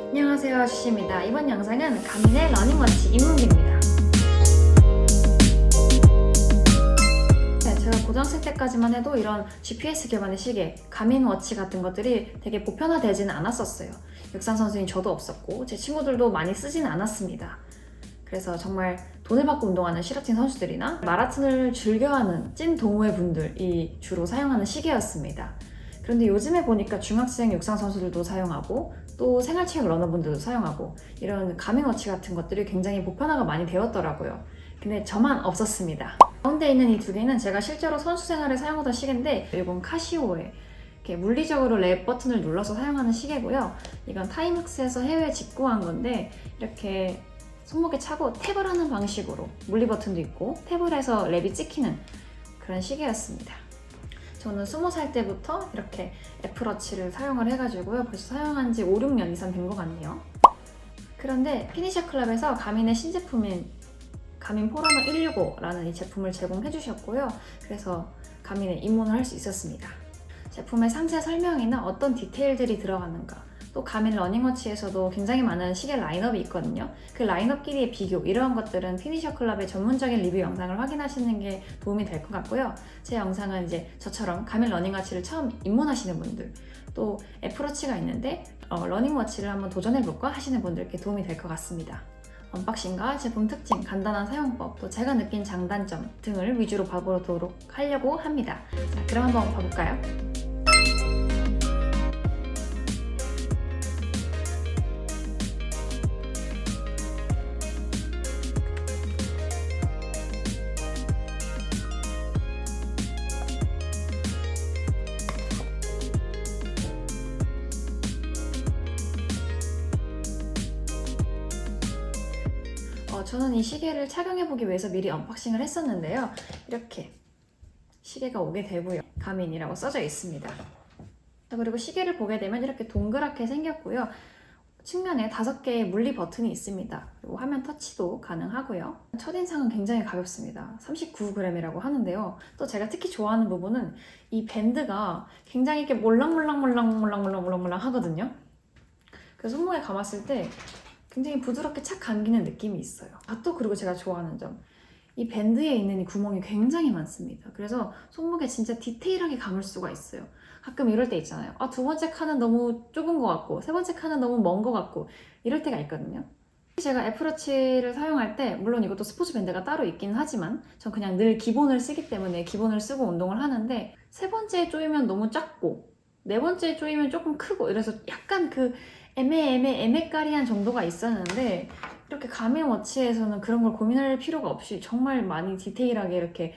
안녕하세요, 주시입니다. 이번 영상은 가민의 러닝워치 입문기입니다. 네, 제가 고등학생 때까지만 해도 이런 GPS 기반의 시계, 가민워치 같은 것들이 되게 보편화되지는 않았었어요. 육상 선수인 저도 없었고 제 친구들도 많이 쓰지는 않았습니다. 그래서 정말 돈을 받고 운동하는 실업팀 선수들이나 마라톤을 즐겨하는 찐 동호회 분들이 주로 사용하는 시계였습니다. 그런데 요즘에 보니까 중학생 육상 선수들도 사용하고 또 생활체육 러너분들도 사용하고 이런 가민워치 같은 것들이 굉장히 보편화가 많이 되었더라고요. 근데 저만 없었습니다. 가운데 있는 이 두 개는 제가 실제로 선수 생활에 사용하던 시계인데, 이건 카시오의 이렇게 물리적으로 랩 버튼을 눌러서 사용하는 시계고요. 이건 타이맥스에서 해외에 직구한 건데, 이렇게 손목에 차고 탭을 하는 방식으로 물리 버튼도 있고 탭을 해서 랩이 찍히는 그런 시계였습니다. 저는 20살 때부터 이렇게 애플워치를 사용을 해가지고요. 벌써 사용한 지 5, 6년 이상 된 것 같네요. 그런데 피니셔 클럽에서 가민의 신제품인 가민 포러너 165라는 이 제품을 제공해 주셨고요. 그래서 가민에 입문을 할 수 있었습니다. 제품의 상세 설명이나 어떤 디테일들이 들어가는가, 또 가민 러닝워치에서도 굉장히 많은 시계 라인업이 있거든요. 그 라인업끼리의 비교, 이러한 것들은 피니셔 클럽의 전문적인 리뷰 영상을 확인하시는 게 도움이 될 것 같고요. 제 영상은 이제 저처럼 가민 러닝워치를 처음 입문하시는 분들, 또 애플워치가 있는데 러닝워치를 한번 도전해볼까 하시는 분들께 도움이 될 것 같습니다. 언박싱과 제품 특징, 간단한 사용법, 또 제가 느낀 장단점 등을 위주로 봐보도록 하려고 합니다. 자, 그럼 한번 봐볼까요? 저는 이 시계를 착용해보기 위해서 미리 언박싱을 했었는데요. 이렇게 시계가 오게 되고요. 가민이라고 써져 있습니다. 그리고 시계를 보게 되면 이렇게 동그랗게 생겼고요. 측면에 5개의 물리 버튼이 있습니다. 그리고 화면 터치도 가능하고요. 첫인상은 굉장히 가볍습니다. 39g이라고 하는데요. 또 제가 특히 좋아하는 부분은 이 밴드가 굉장히 이렇게 몰랑몰랑 하거든요. 그래서 손목에 감았을 때 굉장히 부드럽게 착 감기는 느낌이 있어요. 또 그리고 제가 좋아하는 점, 이 밴드에 있는 이 구멍이 굉장히 많습니다. 그래서 손목에 진짜 디테일하게 감을 수가 있어요. 가끔 이럴 때 있잖아요. 두 번째 칸은 너무 좁은 것 같고 세 번째 칸은 너무 먼 것 같고 이럴 때가 있거든요. 제가 애플워치를 사용할 때 물론 이것도 스포츠 밴드가 따로 있긴 하지만 전 그냥 늘 기본을 쓰기 때문에 기본을 쓰고 운동을 하는데, 세 번째에 조이면 너무 작고 네 번째에 조이면 조금 크고 이래서 약간 그 애매까리한 정도가 있었는데, 이렇게 가민 워치에서는 그런 걸 고민할 필요가 없이 정말 많이 디테일하게 이렇게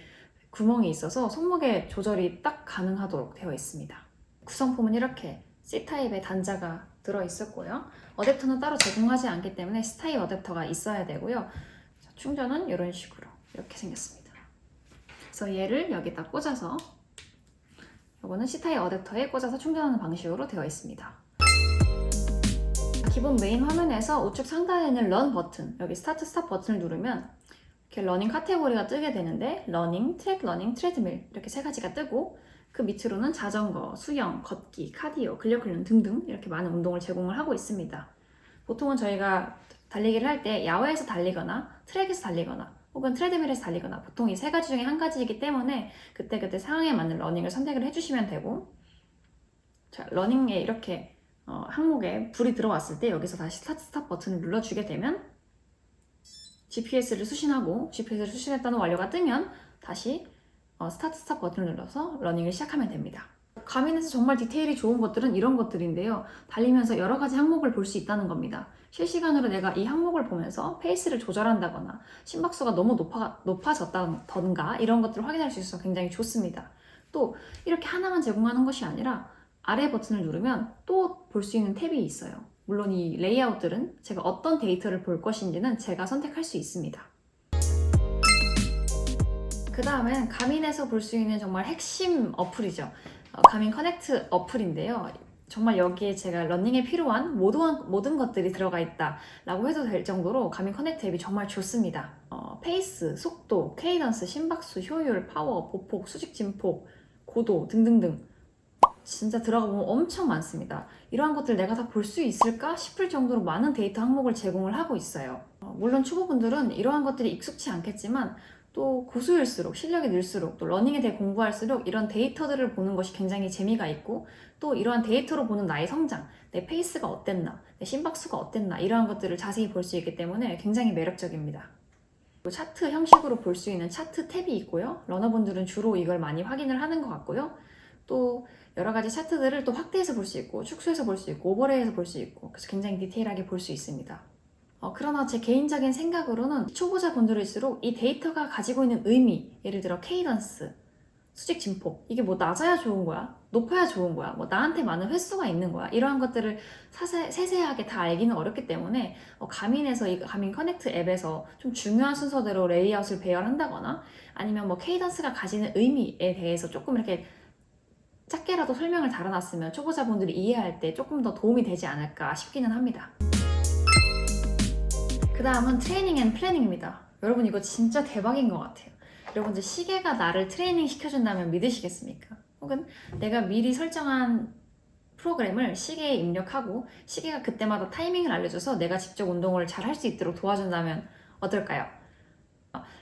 구멍이 있어서 손목에 조절이 딱 가능하도록 되어 있습니다. 구성품은 이렇게 C타입의 단자가 들어있었고요. 어댑터는 따로 제공하지 않기 때문에 C타입 어댑터가 있어야 되고요. 충전은 이런 식으로 이렇게 생겼습니다. 그래서 얘를 여기다 꽂아서, 이거는 C타입 어댑터에 꽂아서 충전하는 방식으로 되어 있습니다. 기본 메인 화면에서 우측 상단에 있는 런 버튼, 여기 스타트 스탑 버튼을 누르면 이렇게 러닝 카테고리가 뜨게 되는데, 러닝, 트랙 러닝, 트레드밀 이렇게 3가지가 뜨고, 그 밑으로는 자전거, 수영, 걷기, 카디오, 근력 훈련 등등 이렇게 많은 운동을 제공을 하고 있습니다. 보통은 저희가 달리기를 할 때 야외에서 달리거나 트랙에서 달리거나 혹은 트레드밀에서 달리거나 보통 이 3가지 중에 한 가지이기 때문에 그때그때 상황에 맞는 러닝을 선택을 해주시면 되고, 자, 러닝에 이렇게 항목에 불이 들어왔을 때 여기서 다시 스타트 스탑 버튼을 눌러주게 되면 GPS를 수신했다는 완료가 뜨면 다시 스타트 스탑 버튼을 눌러서 러닝을 시작하면 됩니다. 가민에서 정말 디테일이 좋은 것들은 이런 것들인데요. 달리면서 여러 가지 항목을 볼 수 있다는 겁니다. 실시간으로 내가 이 항목을 보면서 페이스를 조절한다거나 심박수가 너무 높아졌다던가 이런 것들을 확인할 수 있어서 굉장히 좋습니다. 또 이렇게 하나만 제공하는 것이 아니라 아래 버튼을 누르면 또 볼 수 있는 탭이 있어요. 물론 이 레이아웃들은 제가 어떤 데이터를 볼 것인지는 제가 선택할 수 있습니다. 그 다음엔 가민에서 볼 수 있는 정말 핵심 어플이죠. 가민 커넥트 어플인데요. 정말 여기에 제가 러닝에 필요한 모든 것들이 들어가 있다라고 해도 될 정도로 가민 커넥트 앱이 정말 좋습니다. 페이스, 속도, 케이던스, 심박수, 효율, 파워, 보폭, 수직 진폭, 고도 등등등 진짜 들어가 보면 엄청 많습니다. 이러한 것들 내가 다 볼 수 있을까 싶을 정도로 많은 데이터 항목을 제공을 하고 있어요. 물론 초보분들은 이러한 것들이 익숙치 않겠지만 또 고수일수록 실력이 늘수록 또 러닝에 대해 공부할수록 이런 데이터들을 보는 것이 굉장히 재미가 있고 또 이러한 데이터로 보는 나의 성장, 내 페이스가 어땠나, 내 심박수가 어땠나 이러한 것들을 자세히 볼 수 있기 때문에 굉장히 매력적입니다. 차트 형식으로 볼 수 있는 차트 탭이 있고요. 러너분들은 주로 이걸 많이 확인을 하는 것 같고요. 또 여러 가지 차트들을 또 확대해서 볼 수 있고 축소해서 볼 수 있고 오버레이해서 볼 수 있고 그래서 굉장히 디테일하게 볼 수 있습니다. 그러나 제 개인적인 생각으로는 초보자분들일수록 이 데이터가 가지고 있는 의미, 예를 들어 케이던스, 수직 진폭, 이게 뭐 낮아야 좋은 거야? 높아야 좋은 거야? 뭐 나한테 많은 횟수가 있는 거야? 이러한 것들을 세세하게 다 알기는 어렵기 때문에 가민에서 이 가민 커넥트 앱에서 좀 중요한 순서대로 레이아웃을 배열한다거나 아니면 뭐 케이던스가 가지는 의미에 대해서 조금 이렇게 짧게라도 설명을 달아놨으면 초보자분들이 이해할 때 조금 더 도움이 되지 않을까 싶기는 합니다. 그 다음은 트레이닝 앤 플래닝입니다. 여러분 이거 진짜 대박인 것 같아요. 여러분 이제 시계가 나를 트레이닝 시켜준다면 믿으시겠습니까? 혹은 내가 미리 설정한 프로그램을 시계에 입력하고 시계가 그때마다 타이밍을 알려줘서 내가 직접 운동을 잘 할 수 있도록 도와준다면 어떨까요?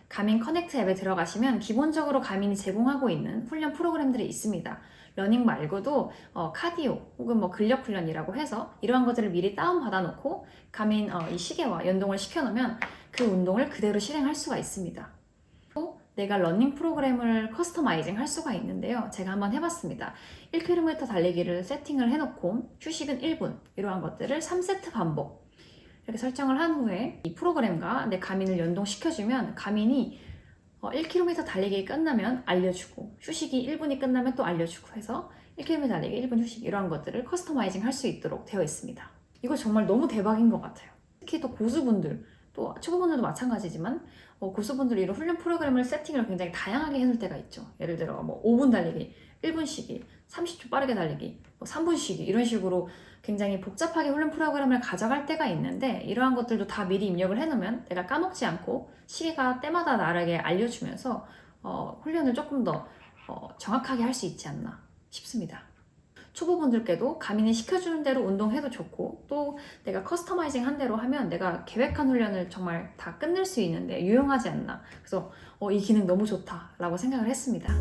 가민 커넥트 앱에 들어가시면 기본적으로 가민이 제공하고 있는 훈련 프로그램들이 있습니다. 러닝 말고도 카디오 혹은 뭐 근력 훈련이라고 해서 이러한 것들을 미리 다운받아 놓고 가민 이 시계와 연동을 시켜놓으면 그 운동을 그대로 실행할 수가 있습니다. 또 내가 러닝 프로그램을 커스터마이징 할 수가 있는데요. 제가 한번 해봤습니다. 1km 달리기를 세팅을 해놓고 휴식은 1분 이러한 것들을 3세트 반복 이렇게 설정을 한 후에 이 프로그램과 내 가민을 연동시켜주면 가민이 1km 달리기 끝나면 알려주고 휴식이 1분이 끝나면 또 알려주고 해서 1km 달리기 1분 휴식 이러한 것들을 커스터마이징 할 수 있도록 되어 있습니다. 이거 정말 너무 대박인 것 같아요. 특히 또 고수분들 또 초보분들도 마찬가지지만 고수분들 이런 훈련 프로그램을 세팅을 굉장히 다양하게 해놓을 때가 있죠. 예를 들어 뭐 5분 달리기, 1분 쉬기, 30초 빠르게 달리기, 뭐 3분 쉬기 이런 식으로 굉장히 복잡하게 훈련 프로그램을 가져갈 때가 있는데 이러한 것들도 다 미리 입력을 해놓으면 내가 까먹지 않고 시계가 때마다 나에게 알려주면서 훈련을 조금 더 정확하게 할 수 있지 않나 싶습니다. 초보분들께도 가민이 시켜주는 대로 운동해도 좋고 또 내가 커스터마이징 한 대로 하면 내가 계획한 훈련을 정말 다 끝낼 수 있는데 유용하지 않나 그래서 이 기능 너무 좋다 라고 생각을 했습니다.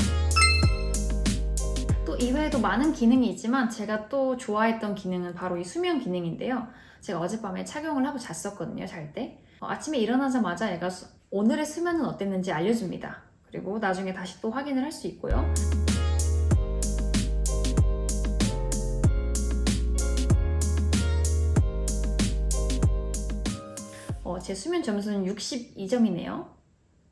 또 이외에도 많은 기능이 있지만 제가 또 좋아했던 기능은 바로 이 수면 기능인데요. 제가 어젯밤에 착용을 하고 잤었거든요. 잘 때. 아침에 일어나자마자 얘가 오늘의 수면은 어땠는지 알려줍니다. 그리고 나중에 다시 또 확인을 할 수 있고요. 제 수면 점수는 62점이네요.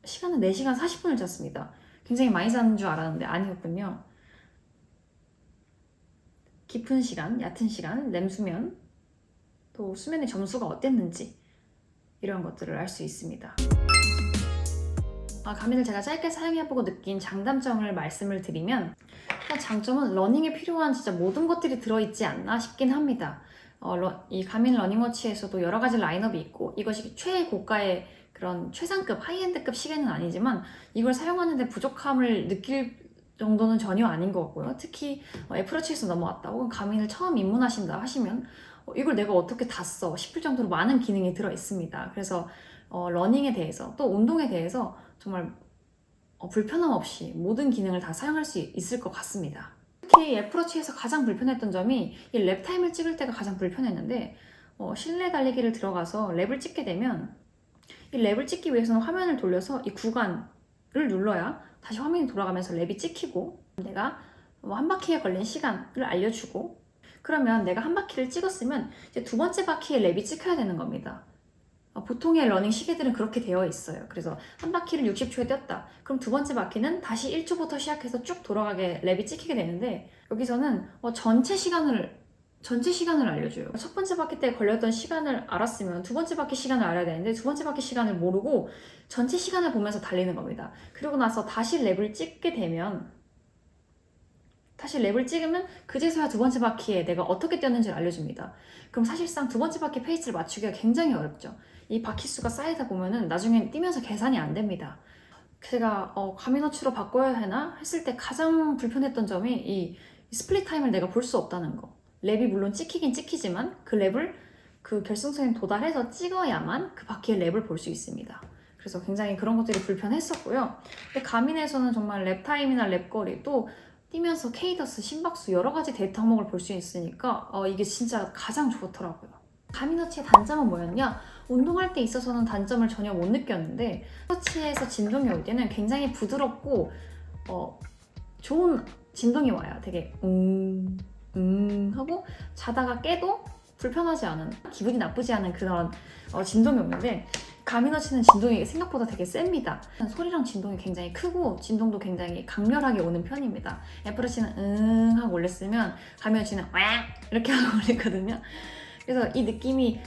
시간은 4시간 40분을 잤습니다. 굉장히 많이 잤는 줄 알았는데 아니었군요. 깊은 시간, 얕은 시간, 렘수면, 또 수면의 점수가 어땠는지 이런 것들을 알 수 있습니다. 가민을 제가 짧게 사용해보고 느낀 장단점을 말씀을 드리면 일단 장점은 러닝에 필요한 진짜 모든 것들이 들어있지 않나 싶긴 합니다. 이 가민 러닝워치에서도 여러 가지 라인업이 있고 이것이 최고가의 그런 최상급 하이엔드급 시계는 아니지만 이걸 사용하는데 부족함을 느낄 정도는 전혀 아닌 것 같고요. 특히 애플워치에서 넘어왔다 혹은 가민을 처음 입문하신다 하시면 이걸 내가 어떻게 다 써 싶을 정도로 많은 기능이 들어 있습니다. 그래서 러닝에 대해서 또 운동에 대해서 정말 불편함 없이 모든 기능을 다 사용할 수 있을 것 같습니다. 특히 애플워치에서 가장 불편했던 점이 이 랩 타임을 찍을 때가 가장 불편했는데 실내 달리기를 들어가서 랩을 찍게 되면 이 랩을 찍기 위해서는 화면을 돌려서 이 구간을 눌러야 다시 화면이 돌아가면서 랩이 찍히고 내가 한 바퀴에 걸린 시간을 알려주고 그러면 내가 한 바퀴를 찍었으면 이제 두 번째 바퀴에 랩이 찍혀야 되는 겁니다. 보통의 러닝 시계들은 그렇게 되어 있어요. 그래서 한 바퀴를 60초에 뛰었다. 그럼 두 번째 바퀴는 다시 1초부터 시작해서 쭉 돌아가게 랩이 찍히게 되는데 여기서는 전체 시간을 알려줘요. 첫 번째 바퀴 때 걸렸던 시간을 알았으면 두 번째 바퀴 시간을 알아야 되는데 두 번째 바퀴 시간을 모르고 전체 시간을 보면서 달리는 겁니다. 그러고 나서 다시 랩을 찍게 되면 다시 랩을 찍으면 그제서야 두 번째 바퀴에 내가 어떻게 뛰었는지를 알려줍니다. 그럼 사실상 두 번째 바퀴 페이스를 맞추기가 굉장히 어렵죠. 이 바퀴 수가 쌓이다 보면은 나중에 뛰면서 계산이 안 됩니다. 제가 가민워치로 바꿔야 하나 했을 때 가장 불편했던 점이 이 스플릿 타임을 내가 볼 수 없다는 거. 랩이 물론 찍히긴 찍히지만 그 랩을 그 결승선에 도달해서 찍어야만 그 바퀴의 랩을 볼 수 있습니다. 그래서 굉장히 그런 것들이 불편했었고요. 근데 가민에서는 정말 랩 타임이나 랩 거리 또 뛰면서 케이더스, 심박수 여러 가지 데이터 항목을 볼 수 있으니까 이게 진짜 가장 좋더라고요. 가민워치의 단점은 뭐였냐? 운동할 때 있어서는 단점을 전혀 못 느꼈는데 워치에서 진동이 올 때는 굉장히 부드럽고 좋은 진동이 와요. 되게 하고 자다가 깨도 불편하지 않은, 기분이 나쁘지 않은 그런 진동이 오는데 가민워치는 진동이 생각보다 되게 셉니다. 소리랑 진동이 굉장히 크고 진동도 굉장히 강렬하게 오는 편입니다. 애플워치는 하고 올렸으면 가민워치는 와 이렇게 하고 올리거든요. 그래서 이 느낌이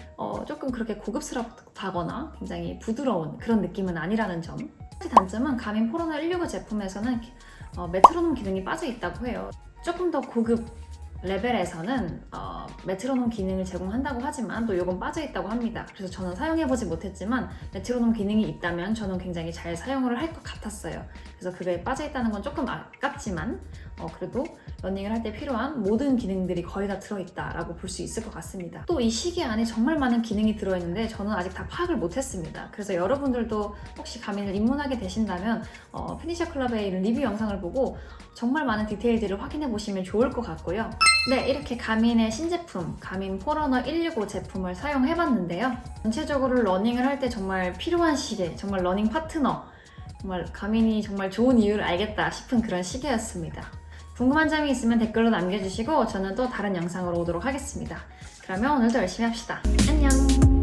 조금 그렇게 고급스럽다거나 굉장히 부드러운 그런 느낌은 아니라는 점. 단점은 가민 포러너 165 제품에서는 메트로놈 기능이 빠져 있다고 해요. 조금 더 고급 레벨에서는 메트로놈 기능을 제공한다고 하지만 또 이건 빠져 있다고 합니다. 그래서 저는 사용해보지 못했지만 메트로놈 기능이 있다면 저는 굉장히 잘 사용을 할 것 같았어요. 그래서 그게 빠져 있다는 건 조금 아깝지만 그래도 러닝을 할 때 필요한 모든 기능들이 거의 다 들어있다라고 볼 수 있을 것 같습니다. 또 이 시계 안에 정말 많은 기능이 들어있는데 저는 아직 다 파악을 못했습니다. 그래서 여러분들도 혹시 가민을 입문하게 되신다면 피니셔 클럽의 이런 리뷰 영상을 보고 정말 많은 디테일들을 확인해 보시면 좋을 것 같고요. 네, 이렇게 가민의 신제품, 가민 포러너 165 제품을 사용해봤는데요. 전체적으로 러닝을 할 때 정말 필요한 시계, 정말 러닝 파트너, 정말 가민이 정말 좋은 이유를 알겠다 싶은 그런 시계였습니다. 궁금한 점이 있으면 댓글로 남겨주시고 저는 또 다른 영상으로 오도록 하겠습니다. 그러면 오늘도 열심히 합시다. 안녕!